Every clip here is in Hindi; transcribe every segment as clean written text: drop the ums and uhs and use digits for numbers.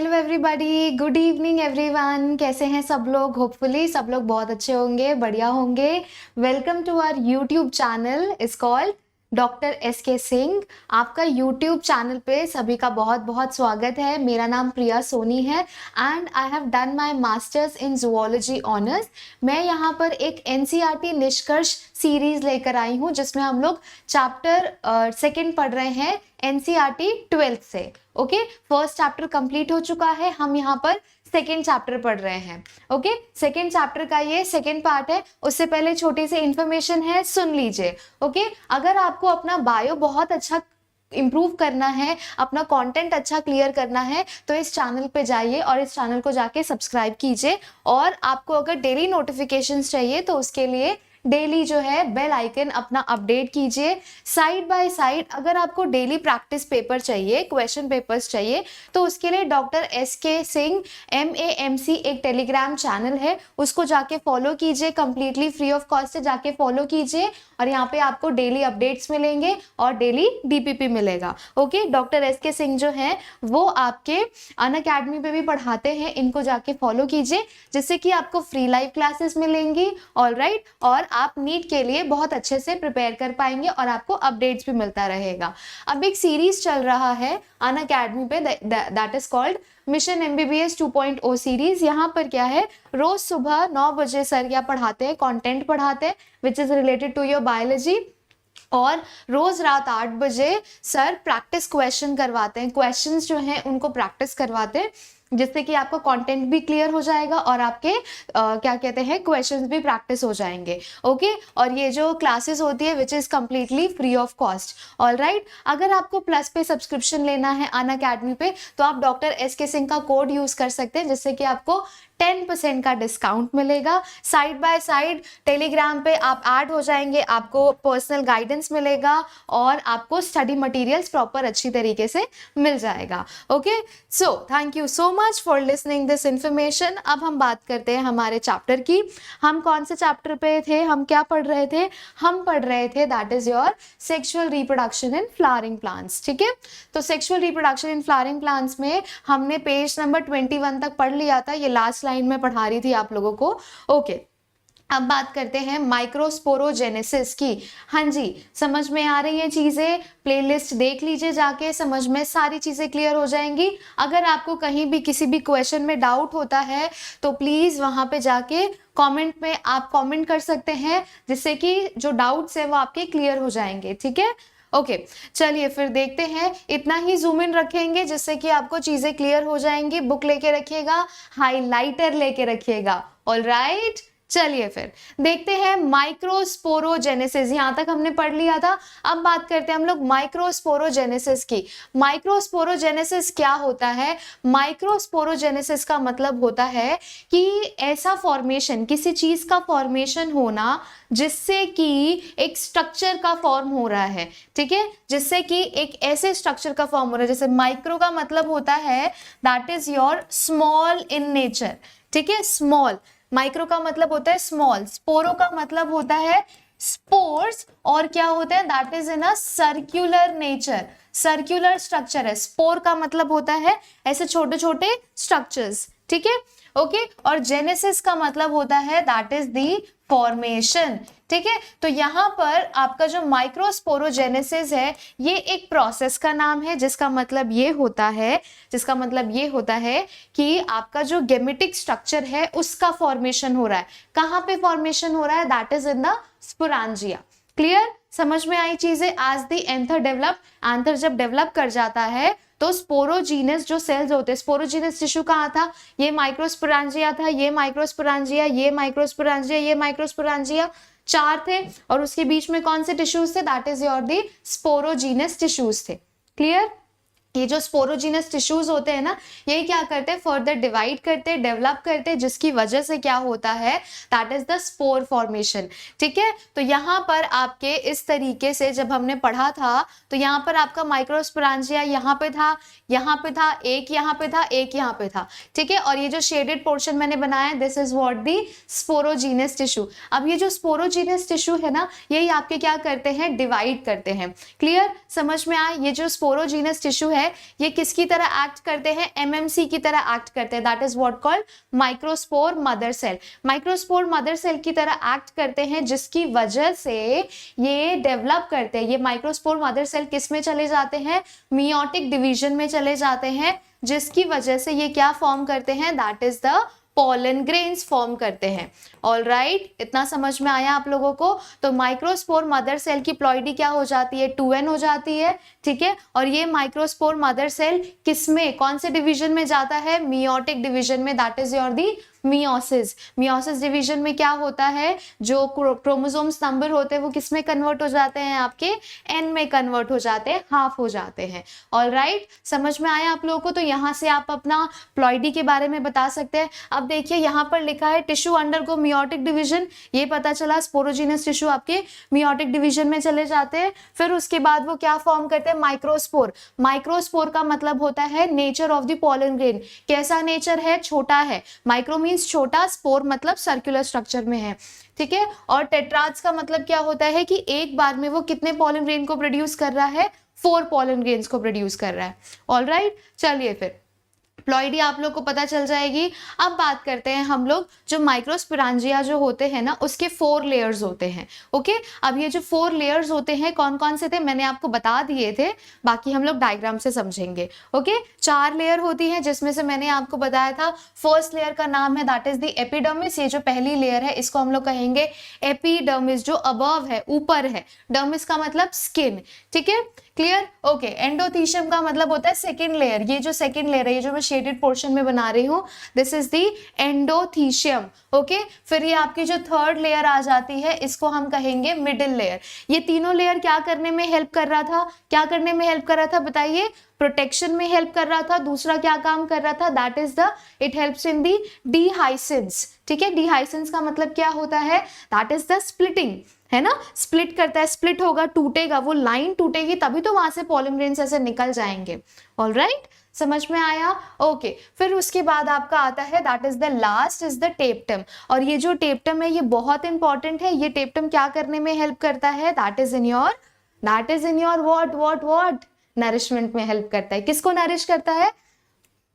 Hello everybody, good evening everyone. कैसे हैं सब लोग? होपफुली सब लोग बहुत अच्छे होंगे, बढ़िया होंगे। Welcome to our YouTube channel is called doctor S K Singh. आपका यूट्यूब चैनल पे सभी का बहुत बहुत स्वागत है। मेरा नाम प्रिया सोनी है and I have done my masters in zoology honours. मैं यहाँ पर एक एनसीईआरटी निष्कर्ष सीरीज लेकर आई हूँ जिसमें हम लोग चैप्टर सेकंड पढ़ रहे हैं एनसीईआरटी 12th से। ओके, फर्स्ट चैप्टर कंप्लीट हो चुका है, हम यहाँ पर सेकेंड चैप्टर पढ़ रहे हैं। ओके, सेकेंड चैप्टर का ये सेकेंड पार्ट है। उससे पहले छोटी सी इंफॉर्मेशन है, सुन लीजिए। ओके, अगर आपको अपना बायो बहुत अच्छा इम्प्रूव करना है, अपना कंटेंट अच्छा क्लियर करना है, तो इस चैनल पे जाइए और इस चैनल को जाके सब्सक्राइब कीजिए। और आपको अगर डेली नोटिफिकेशंस चाहिए तो उसके लिए डेली जो है बेल आइकन अपना अपडेट कीजिए। साइड बाय साइड अगर आपको डेली प्रैक्टिस पेपर चाहिए, क्वेश्चन पेपर्स चाहिए, तो उसके लिए doctor S K Singh MAMC एक टेलीग्राम चैनल है, उसको जाके फॉलो कीजिए। कंप्लीटली फ्री ऑफ कॉस्ट से जाके फॉलो कीजिए और यहाँ पे आपको डेली अपडेट्स मिलेंगे और डेली DPP मिलेगा। Okay, doctor S K Singh जो है वो आपके अनअकैडमी पे भी पढ़ाते हैं, इनको जाके फॉलो कीजिए जिससे कि आपको फ्री लाइव क्लासेस मिलेंगी। ऑलराइट, और आप नीट के लिए बहुत अच्छे से प्रिपेयर कर पाएंगे और आपको अपडेट्स भी मिलता रहेगा। अब एक सीरीज चल रहा है अनअकैडमी पे, that is called mission MBBS 2.0 series. यहाँ पर क्या है, रोज सुबह 9 बजे सर क्या पढ़ाते हैं, कंटेंट पढ़ाते हैं which is related to your biology, और रोज रात 8 बजे सर प्रैक्टिस क्वेश्चन करवाते हैं। क्वेश्चंस जो हैं उनको प्रैक्टिस करवाते हैं जिससे कि आपका कंटेंट भी क्लियर हो जाएगा और आपके क्या कहते हैं क्वेश्चंस भी प्रैक्टिस हो जाएंगे। ओके, और ये जो क्लासेस होती है which is completely free of cost. Alright, अगर आपको प्लस पे सब्सक्रिप्शन लेना है अनअकैडमी पे तो आप डॉक्टर एस के सिंह का कोड यूज कर सकते हैं जिससे कि आपको 10% का डिस्काउंट मिलेगा। साइड बाय साइड टेलीग्राम पे आप ऐड हो जाएंगे, आपको पर्सनल गाइडेंस मिलेगा और आपको स्टडी मटेरियल्स प्रॉपर अच्छी तरीके से मिल जाएगा। Okay, so thank you so much for listening this information. अब हम बात करते हैं हमारे चैप्टर की। हम कौन से चैप्टर पे थे, हम क्या पढ़ रहे थे? हम पढ़ रहे थे that is your sexual reproduction in flowering plants. ठीक है, तो sexual reproduction in flowering plants में हमने पेज नंबर 21 तक पढ़ लिया था। ये लास्ट लाइन में पढ़ा रही थी आप लोगों को। ओके, अब बात करते हैं माइक्रोस्पोरोजेनेसिस की। हाँ जी, समझ में आ रही है चीजें? प्लेलिस्ट देख लीजिए जाके, समझ में सारी चीजें क्लियर हो जाएंगी। अगर आपको कहीं भी किसी भी क्वेश्चन में डाउट होता है तो प्लीज वहां पे जाके कमेंट में आप कमेंट कर सकते हैं जिससे कि जो डाउट्स है वो आपके क्लियर हो जाएंगे। ठीक है, ओके, चलिए फिर देखते हैं। इतना ही जूम इन रखेंगे जिससे कि आपको चीजें क्लियर हो जाएंगी। बुक लेके रखिएगा, हाइलाइटर लेके रखिएगा। ऑलराइट, चलिए फिर देखते हैं माइक्रोस्पोरोजेनेसिस। यहाँ तक हमने पढ़ लिया था। अब बात करते हैं हम लोग माइक्रोस्पोरोजेनेसिस की। माइक्रोस्पोरोजेनेसिस क्या होता है? माइक्रोस्पोरोजेनेसिस का मतलब होता है कि ऐसा फॉर्मेशन, किसी चीज का फॉर्मेशन होना जिससे कि एक स्ट्रक्चर का फॉर्म हो रहा है। ठीक है, जिससे कि एक ऐसे स्ट्रक्चर का फॉर्म हो रहा है। जैसे माइक्रो का मतलब होता है that is your small in nature. ठीक है, स्मॉल, माइक्रो का मतलब होता है स्मॉल। स्पोरो का मतलब होता है स्पोर्स, और क्या होता है that is in a circular nature, circular structure है। स्पोर का मतलब होता है ऐसे छोटे छोटे स्ट्रक्चर्स। ठीक है, ओके, और जेनेसिस का मतलब होता है दैट इज दी फॉर्मेशन। ठीक है, तो यहाँ पर आपका जो माइक्रोस्पोरोजेनेसिस है ये एक प्रोसेस का नाम है जिसका मतलब ये होता है कि आपका जो गेमेटिक स्ट्रक्चर है उसका फॉर्मेशन हो रहा है। कहाँ पे फॉर्मेशन हो रहा है? That is in the sporangia. Clear, समझ में आई चीजें? As the anther develop, anther जब डेवलप कर जाता है तो स्पोरोजीनस जो सेल्स होते हैं, स्पोरोजीनस टिश्यू कहाँ था? ये माइक्रोस्पोरांजिया था, ये माइक्रोस्पोरांजिया, ये माइक्रोस्पोरांजिया, ये माइक्रोस्पोरांजिया, 4 थे। और उसके बीच में कौन से टिश्यूज थे? That is your the sporogenous tissues थे। क्लियर, ये जो स्पोरोजीनस टिश्यूज होते हैं ना, ये क्या करते हैं? फर्दर डिवाइड करते, डेवलप करते, जिसकी वजह से क्या होता है? That is the spore formation. ठीक है, तो यहाँ पर आपके इस तरीके से जब हमने पढ़ा था तो यहाँ पर आपका माइक्रोस्पोरांजिया यहाँ पे था, एक यहाँ पे था, एक यहाँ पे था। ठीक है, और ये जो शेडेड पोर्शन मैंने बनाया this is what the sporogenous tissue. अब ये जो स्पोरोजीनस टिश्यू है ना, यही आपके क्या करते हैं? डिवाइड करते हैं। क्लियर, समझ में आए? ये जो स्पोरोजीनस टिश्यू है है ये किसकी तरह एक्ट करते हैं, एमएमसी की तरह एक्ट करते हैं, that is what called microspore mother cell. Microspore mother cell की तरह एक्ट करते हैं, जिसकी वजह से ये डेवलप करते हैं। ये माइक्रोस्पोर मदर सेल किस में चले जाते हैं, मियोटिक डिवीजन में चले जाते हैं, जिसकी वजह से ये क्या फॉर्म करते हैं, that is the pollen grains form करते हैं। ऑल राइट, इतना समझ में आया आप लोगों को। तो माइक्रोस्पोर मदर सेल की प्लॉइडी क्या हो जाती है, 2n हो जाती है, ठीक है। और ये माइक्रोस्पोर मदर सेल किसमें, कौन से डिवीजन में जाता है, मियोटिक डिवीजन में, that is your the meiosis. Meiosis division में क्या होता है, जो क्रोमोसोम्स नंबर होते हैं वो किस में कन्वर्ट हो जाते हैं, आपके n में कन्वर्ट हो जाते हैं, हाफ हो जाते हैं। ऑल राइट, समझ में आया आप लोगों को। तो यहाँ से आप अपना प्लॉइडी के बारे में बता सकते हैं। अब देखिए यहाँ पर लिखा है टिश्यू अंडरगो मियोटिक डिवीजन, ये पता चला स्पोरोजीनस टिश्यू आपके मियोटिक डिवीजन में चले जाते हैं। फिर उसके बाद वो क्या फॉर्म करते हैं, माइक्रोस्पोर। माइक्रोस्पोर का मतलब होता है nature of the pollen grain, कैसा नेचर है, छोटा है। माइक्रो मींस छोटा, स्पोर मतलब सर्कुलर स्ट्रक्चर में है, ठीक है। और टेट्राड्स का मतलब क्या होता है कि एक बार में वो कितने पोलन ग्रेन को प्रोड्यूस कर रहा है, 4 पोलन ग्रेन्स को प्रोड्यूस कर रहा है। ऑल राइट, चलिए फिर प्लॉइडी आप लोग को पता चल जाएगी। अब बात करते हैं हम लोग, जो माइक्रोस्पोरांजिया जो होते हैं ना, उसके 4 लेयर्स होते हैं। ओके, अब ये जो 4 लेयर्स होते हैं कौन कौन से थे मैंने आपको बता दिए थे, बाकी हम लोग डायग्राम से समझेंगे। ओके, 4 लेयर होती है, जिसमें से मैंने आपको बताया था फर्स्ट लेयर का नाम है दैट इज द एपिडर्मिस। ये जो पहली लेयर है इसको हम लोग कहेंगे एपिडर्मिस, जो अबव है, ऊपर है। डर्मिस का मतलब स्किन, ठीक है, क्लियर। ओके, एंडोथीशियम का मतलब होता है सेकंड लेयर। ये जो सेकंड लेयर है, ये जो मैं शेडेड पोर्शन में बना रही हूँ, this is the endothecium. Okay, फिर ये आपकी जो थर्ड लेयर आ जाती है, इसको हम कहेंगे मिडिल लेयर। ये तीनों लेयर क्या करने में हेल्प कर रहा था, क्या करने में हेल्प कर रहा था बताइए, प्रोटेक्शन में हेल्प कर रहा था। दूसरा क्या काम कर रहा था, that is the it helps in the dehiscence, ठीक है। डिहाइसेंस का मतलब क्या होता है, दैट इज द स्प्लिटिंग, है ना, स्प्लिट करता है, स्प्लिट होगा, टूटेगा, वो लाइन टूटेगी तभी तो वहां से पोलन ग्रेन्स ऐसे निकल जाएंगे। ऑल राइट, समझ में आया। ओके, फिर उसके बाद आपका आता है that is the last is the टेप्टम। और ये जो टेप्टम है ये बहुत इंपॉर्टेंट है। ये टेप्टम क्या करने में हेल्प करता है, that is in your what nourishment में हेल्प करता है। किसको नरिश करता है,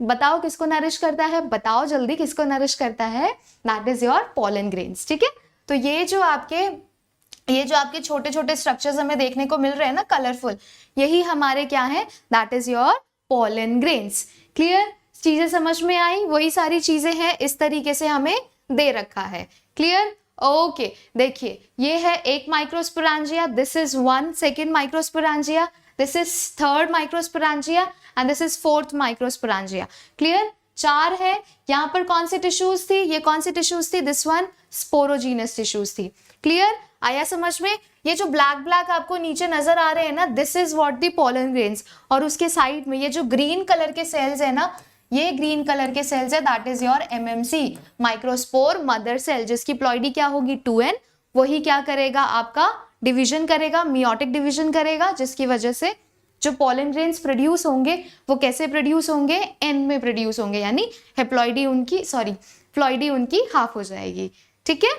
बताओ किसको नरिश करता है, बताओ जल्दी किसको नरिश करता है, that is your pollen grains, ठीक है। तो ये जो आपके छोटे छोटे स्ट्रक्चर्स हमें देखने को मिल रहे हैं ना, कलरफुल, यही हमारे क्या है, that is your pollen grains. Clear, चीजें समझ में आई, वही सारी चीजें हैं, इस तरीके से हमें दे रखा है। क्लियर, ओके, देखिए ये है एक microsporangia, this is 1 second microsporangia, this is third microsporangia and this is 4th microsporangia. Clear, 4 है। यहाँ पर कौन सी टिश्यूज थी, ये कौन सी टिश्यूज थी, दिस वन स्पोरोजीनस टिश्यूज थी। क्लियर, आया समझ में। ये जो ब्लैक ब्लैक आपको नीचे नजर आ रहे हैं ना, this is what the pollen grains. और उसके साइड में ये जो ग्रीन कलर के सेल्स है ना, ये ग्रीन कलर के सेल्स है, that is your MMC, microspore mother cell, जिसकी प्लॉइडी क्या होगी 2n। वही क्या करेगा, आपका डिवीजन करेगा, मियोटिक डिवीजन करेगा, जिसकी वजह से जो पोलन ग्रेन्स प्रोड्यूस होंगे वो कैसे प्रोड्यूस होंगे, n में प्रोड्यूस होंगे, यानी प्लॉइडी उनकी हाफ हो जाएगी, ठीक है।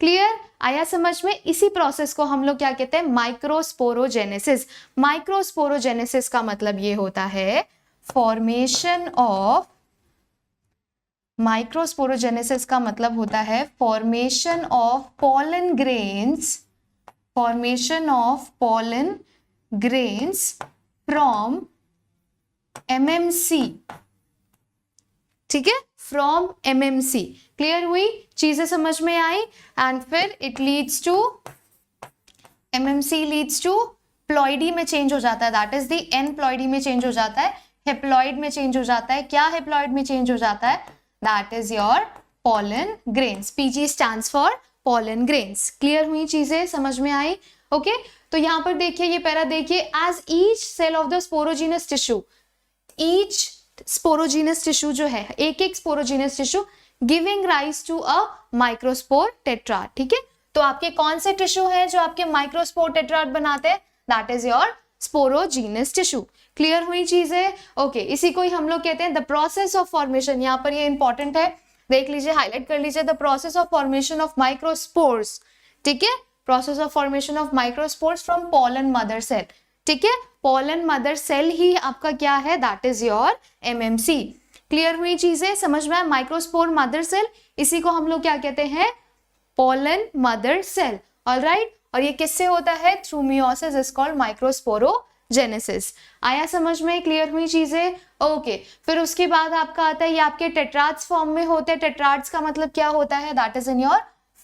क्लियर, आया समझ में। इसी प्रोसेस को हम लोग क्या कहते हैं, माइक्रोस्पोरोजेनेसिस। माइक्रोस्पोरोजेनेसिस का मतलब ये होता है फॉर्मेशन ऑफ, माइक्रोस्पोरोजेनेसिस का मतलब होता है formation of pollen grains, formation of pollen grains from MMC, ठीक है, फ्रॉम एमएमसी। क्लियर हुई, चीजें समझ में आई। एंड फिर it leads to, MMC leads to ploidy में चेंज हो जाता है, that is the n ploidy में चेंज हो जाता है, हेप्लॉइड में चेंज हो जाता है। क्या हेप्लॉइड में चेंज हो जाता है, that is your pollen grains. PG stands for pollen grains. Clear हुई, चीजें समझ में आई। ओके, तो यहाँ पर देखिए, ये पैरा देखिए, as each cell of the sporogenous tissue, each sporogenous tissue जो है, एक एक sporogenous tissue giving rise to a microspore tetrad, ठीक है। तो आपके कौन से टिश्यू है जो आपके माइक्रोस्पोर टेट्राड बनाते हैं, that is your sporogenous tissue. Clear हुई चीजें। ओके, इसी को ही हम लोग कहते हैं द प्रोसेस ऑफ फॉर्मेशन। यहाँ पर ये इंपॉर्टेंट है, देख लीजिए, हाईलाइट कर लीजिए, the process of formation of microspores, ठीक है, process of formation of microspores from pollen mother cell. ठीक है, पोलन मदर सेल ही आपका क्या है, that is your MMC. Clear हुई चीजें, समझ में आया? माइक्रोस्पोर मदर सेल, इसी को हम लोग क्या कहते हैं, पोलन मदर सेल। ऑलराइट, और ये किससे होता है, through meiosis is called microsporogenesis. आया समझ में? क्लियर हुई चीजें? ओके, फिर उसके बाद आपका आता है, ये आपके टेट्राड्स फॉर्म में होते हैं। टेट्राड्स का मतलब क्या होता है, that is in your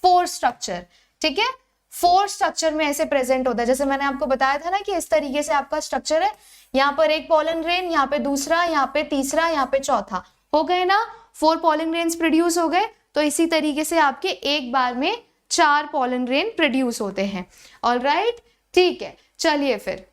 4 structure. ठीक है, 4 स्ट्रक्चर में ऐसे प्रेजेंट होता है। जैसे मैंने आपको बताया था ना कि इस तरीके से आपका स्ट्रक्चर है, यहाँ पर एक पोलन ग्रेन, यहाँ पे दूसरा, यहाँ पे तीसरा, यहाँ पे चौथा, हो गए ना, 4 पोलन ग्रेन्स प्रोड्यूस हो गए। तो इसी तरीके से आपके एक बार में 4 पोलन ग्रेन प्रोड्यूस होते हैं। ऑलराइट, ठीक है, चलिए फिर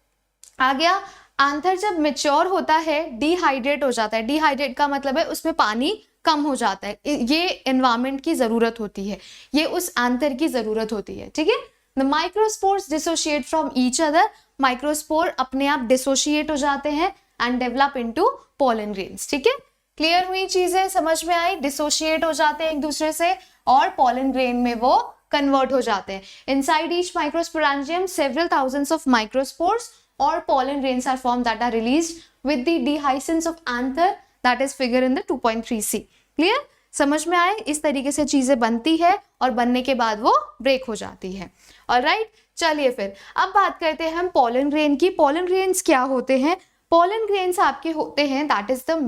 आ गया। आंथर जब मेच्योर होता है, डिहाइड्रेट हो जाता है। डिहाइड्रेट का मतलब है उसमें पानी कम हो जाता है। ये एनवायरमेंट की जरूरत होती है, ये उस आंथर की जरूरत होती है। ठीक है, the microspores dissociate from each other. Microspore अपने आप डिसोशिएट हो जाते हैं and develop into pollen grains. ठीक है, क्लियर हुई चीजें, समझ में आई? डिसोशिएट हो जाते हैं एक दूसरे से और पोलन ग्रेन में वो कन्वर्ट हो जाते हैं। Inside each microsporangium several thousands of microspores or pollen grains are formed that are released with the dehiscence of anther, that is figure in the 2.3c. Clear? समझ में आए? इस तरीके से चीजें बनती है और बनने के बाद वो ब्रेक हो जाती है। ऑलराइट, चलिए फिर अब बात करते हैं हम पोलन ग्रेन की। पोलन ग्रेन्स क्या होते हैं? पोलन ग्रेन्स आपके होते हैं that is the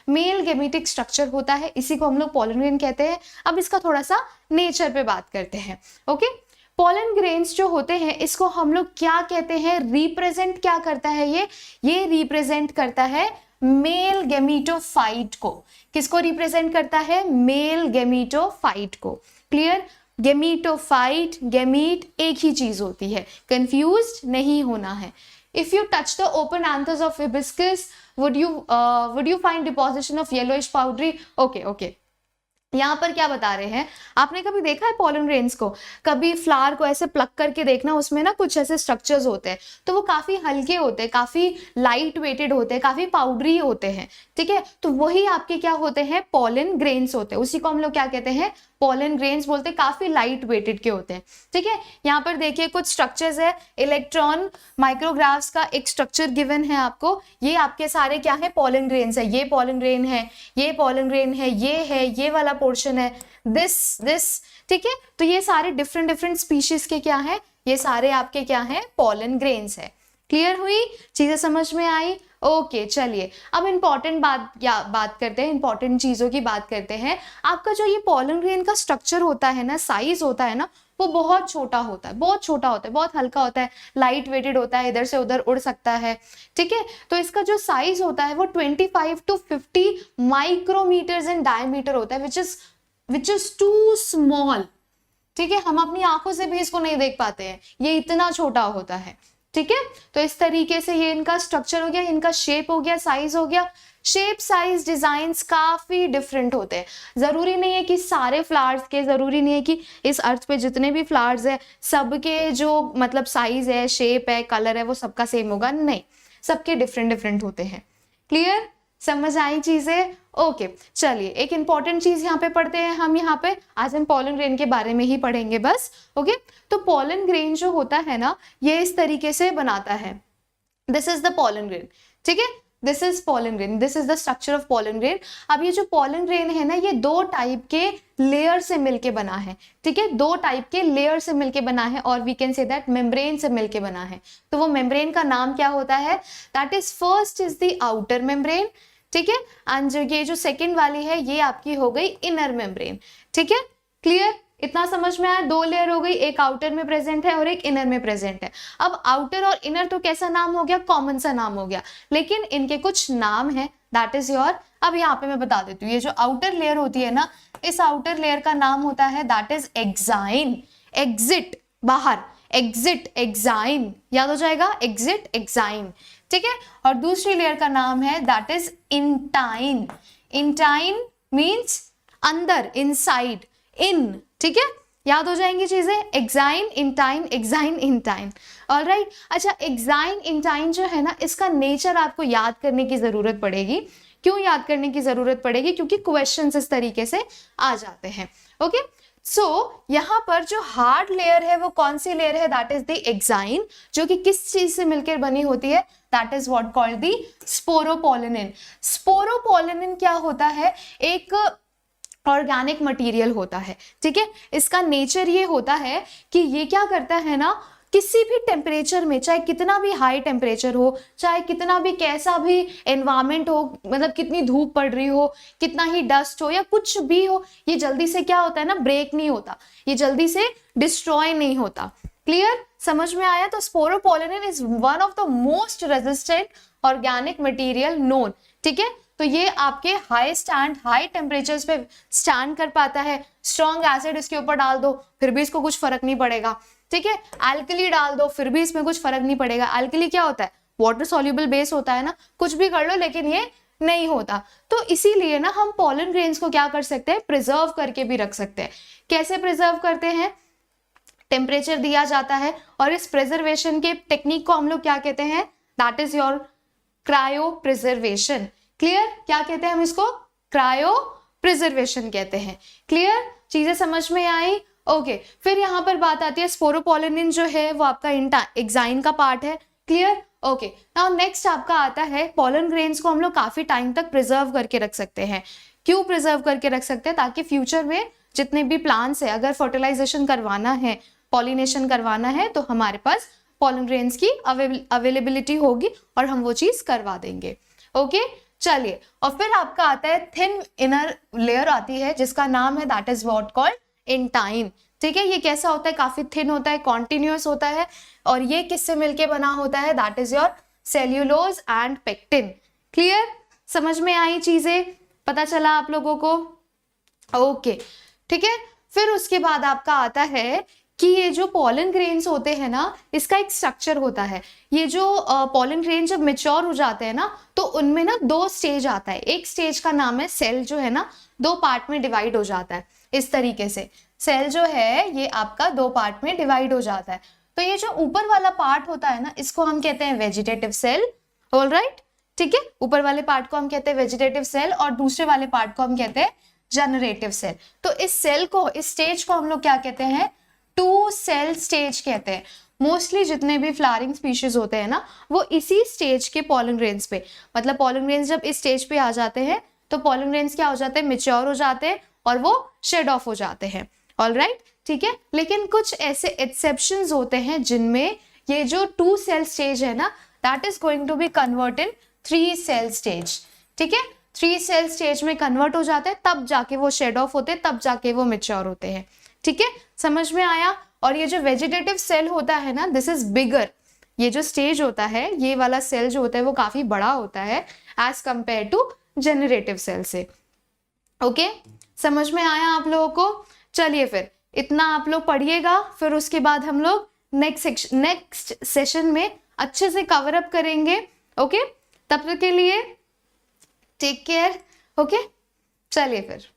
male gametic structure होता है, इसी को हम लोग पोलन ग्रेन कहते हैं। अब इसका थोड़ा सा नेचर पे बात करते हैं। ओके, पोलन ग्रेन्स जो होते हैं इसको हम लोग क्या कहते हैं, रिप्रेजेंट क्या करता है, ये रिप्रेजेंट करता है मेल गेमीटोफाइट को। किसको रिप्रेजेंट करता है? मेल गेमीटोफाइट को। क्लियर? गेमीटोफाइट, गेमीट एक ही चीज होती है, कंफ्यूज्ड नहीं होना है। If you touch the open anthers of hibiscus, would you find deposition of yellowish powdery? Okay. यहाँ पर क्या बता रहे हैं, आपने कभी देखा है पोलन ग्रेन्स को? कभी फ्लावर को ऐसे प्लक करके देखना, उसमें ना कुछ ऐसे स्ट्रक्चर्स होते हैं, तो वो काफी हल्के होते हैं, काफी लाइट वेटेड होते हैं, काफी पाउडरी होते हैं। ठीक है, तो वही आपके क्या होते हैं, पोलन ग्रेन्स होते हैं। उसी को हम लोग क्या कहते हैं, पोलन ग्रेन्स बोलते हैं, काफी लाइट वेटेड के होते हैं। ठीक है, यहाँ पर देखिए कुछ स्ट्रक्चर्स है, इलेक्ट्रॉन माइक्रोग्राफ्स का एक स्ट्रक्चर गिवन है आपको। ये आपके सारे क्या है, पोलन ग्रेन्स है। ये पोलन ग्रेन है, ये पोलन ग्रेन है, ये वाला पोर्शन है, दिस। ठीक है, तो ये सारे डिफरेंट स्पीशीज के क्या है, ये सारे आपके क्या है, पोलन ग्रेन्स है। क्लियर हुई चीजें, समझ में आई? ओके, चलिए अब इंपॉर्टेंट बात करते हैं, इंपॉर्टेंट चीजों की बात करते हैं। आपका जो ये पोलन ग्रेन का स्ट्रक्चर होता है ना, साइज होता है ना, वो बहुत छोटा होता है, बहुत हल्का होता है, लाइट वेटेड होता है, इधर से उधर उड़ सकता है। ठीक है, तो इसका जो साइज होता है वो 25 to 50 माइक्रोमीटर्स इन डायमीटर होता है, विच इज टू स्मॉल। ठीक है, हम अपनी आंखों से भी इसको नहीं देख पाते हैं, ये इतना छोटा होता है। ठीक है, तो इस तरीके से ये इनका स्ट्रक्चर हो गया, इनका शेप हो गया, साइज हो गया। शेप, साइज, डिजाइन्स काफी डिफरेंट होते हैं। जरूरी नहीं है कि सारे फ्लावर्स के, जरूरी नहीं है कि इस अर्थ पे जितने भी फ्लावर्स है सबके जो मतलब साइज है, शेप है, कलर है, वो सबका सेम होगा, नहीं, सबके डिफरेंट होते हैं। क्लियर? समझ आई चीजें? ओके, चलिए एक इंपॉर्टेंट चीज यहाँ पे पढ़ते हैं हम। यहाँ पे आज हम पोलन ग्रेन के बारे में ही पढ़ेंगे बस। ओके, तो पोलन ग्रेन जो होता है ना, ये इस तरीके से बनाता है। This is the pollen grain. ठीक है, this is pollen grain, this is the structure of pollen grain. अब ये जो पोलन ग्रेन है ना, ये 2 टाइप के लेयर से मिलके बना है। ठीक है, 2 टाइप के लेयर से मिलके बना है, और we can say that membrane से मिलके बना है। तो वो मेम्ब्रेन का नाम क्या होता है, that is first is the outer membrane. ठीक है, एंड ये जो सेकेंड वाली है ये आपकी हो गई इनर मेम्ब्रेन। ठीक है, क्लियर? इतना समझ में आया? 2 लेयर हो गई, एक आउटर में प्रेजेंट है और एक इनर में प्रेजेंट है। अब आउटर और इनर तो कैसा नाम हो गया, कॉमन सा नाम हो गया, लेकिन इनके कुछ नाम है, दैट इज योर, अब यहाँ पे मैं बता देती हूँ। ये जो आउटर लेयर होती है ना, इस आउटर लेयर का नाम होता है दैट इज एक्साइन। एग्जिट, बाहर, एग्जिट, एक्साइन, याद हो जाएगा, एग्जिट, एक्साइन। ठीक है, और दूसरी लेयर का नाम है that is intine. Intine means अंदर, इनसाइड, इन। ठीक है, याद हो जाएंगी चीजें, exine, intine, exine, intine. Alright, अच्छा एक्साइन, इंटाइन जो है ना, इसका नेचर आपको याद करने की जरूरत पड़ेगी। क्यों याद करने की जरूरत पड़ेगी? क्योंकि क्वेश्चंस इस तरीके से आ जाते हैं। ओके, यहाँ पर जो हार्ड लेयर है वो कौन सी लेयर है, दैट इज द एक्साइन, जो कि किस चीज से मिलकर बनी होती है, that is what called the sporopollenin. Sporopollenin क्या होता है, एक ऑर्गेनिक मटेरियल होता है, ठीक है। इसका नेचर ये होता है कि ये क्या करता है ना, किसी भी टेम्परेचर में, चाहे कितना भी हाई टेम्परेचर हो, चाहे कितना भी कैसा भी एनवायरमेंट हो, मतलब कितनी धूप पड़ रही हो, कितना ही डस्ट हो या कुछ भी हो, ये जल्दी से क्या होता है ना, ब्रेक नहीं होता, ये जल्दी से डिस्ट्रॉय नहीं होता। क्लियर, समझ में आया। तो sporopollenin is one of the most resistant organic material known, ठीक है। तो ये आपके हाई टेम्परेचर्स पे स्टैंड कर पाता है। स्ट्रॉन्ग एसिड इसके ऊपर डाल दो फिर भी इसको कुछ फर्क नहीं पड़ेगा, ठीक है। अल्कली डाल दो फिर भी इसमें कुछ फर्क नहीं पड़ेगा। अल्कली क्या होता है, वाटर सॉल्युबल बेस होता है ना, कुछ भी कर लो लेकिन ये नहीं होता। तो इसीलिए ना हम पॉलन ग्रेन्स को क्या कर सकते हैं, प्रिजर्व करके भी रख सकते हैं। कैसे प्रिजर्व करते हैं, टेम्परेचर दिया जाता है और इस प्रिजर्वेशन के टेक्निक को हम लोग क्या कहते हैं, that is your cryo preservation. Clear, क्या कहते हैं हम इसको, क्रायो प्रिजर्वेशन कहते हैं। क्लियर, चीजें समझ में आई। ओके, फिर यहाँ पर बात आती है स्पोरोपोलिनिन जो है वो आपका एक्साइन का पार्ट है। Clear, okay. नाउ नेक्स्ट आपका आता है पॉलन ग्रेन्स को हम लोग काफी टाइम तक प्रिजर्व करके रख सकते हैं। क्यों प्रिजर्व करके रख सकते हैं, ताकि फ्यूचर में जितने भी प्लांट्स है, अगर फर्टिलाइजेशन करवाना है, पॉलिनेशन करवाना है, तो हमारे पास पॉलन ग्रेन्स की अवेलेबिलिटी होगी और हम वो चीज करवा देंगे। ओके, चलिए। और फिर आपका आता है थिन इनर लेयर आती है जिसका नाम है that is what called intine, ठीक है। ये कैसा होता है, काफी थिन होता है, कॉन्टिन्यूअस होता है और ये किससे मिलके बना होता है, that is your cellulose and pectin. Clear, समझ में आई चीजें, पता चला आप लोगों को। ओके, ठीक है। फिर उसके बाद आपका आता है कि ये जो पॉलन ग्रेन्स होते हैं ना, इसका एक स्ट्रक्चर होता है। ये जो पॉलन ग्रेन जब मेच्योर हो जाते हैं ना, तो उनमें ना दो स्टेज आता है। एक स्टेज का नाम है सेल, जो है ना दो पार्ट में डिवाइड हो जाता है। इस तरीके से सेल जो है ये आपका दो पार्ट में डिवाइड हो जाता है। तो ये जो ऊपर वाला पार्ट होता है ना, इसको हम कहते हैं वेजिटेटिव सेल। ऑलराइट, ठीक है। ऊपर वाले पार्ट को हम कहते हैं वेजिटेटिव सेल और दूसरे वाले पार्ट को हम कहते हैं जनरेटिव सेल। तो इस सेल को, इस स्टेज को हम लोग क्या कहते हैं, टू सेल स्टेज कहते हैं। मोस्टली जितने भी फ्लावरिंग स्पीशीज होते हैं ना, वो इसी स्टेज के पॉलन ग्रेन्स पे, मतलब पॉलन ग्रेन्स जब इस स्टेज पे आ जाते हैं तो पॉलन ग्रेन्स क्या हो जाते हैं, मेच्योर हो जाते हैं और वो शेड ऑफ हो जाते हैं। ऑलराइट, ठीक है। लेकिन कुछ ऐसे एक्सेप्शंस होते हैं जिनमें ये जो टू सेल स्टेज है ना, that is going to be convert in three cell stage, ठीक है। थ्री सेल स्टेज में कन्वर्ट हो जाते हैं, तब जाके वो शेड ऑफ होते हैं, तब जाके वो मेच्योर होते हैं, ठीक है। समझ में आया। और ये जो वेजिटेटिव सेल होता है ना, दिस इज बिगर। ये जो स्टेज होता है, ये वाला सेल जो होता है वो काफी बड़ा होता है as compare to generative cell से। ओके, समझ में आया आप लोगों को। चलिए, फिर इतना आप लोग पढ़िएगा, फिर उसके बाद हम लोग नेक्स्ट सेशन में अच्छे से कवर अप करेंगे। ओके, तब तक के लिए टेक केयर। ओके, चलिए फिर।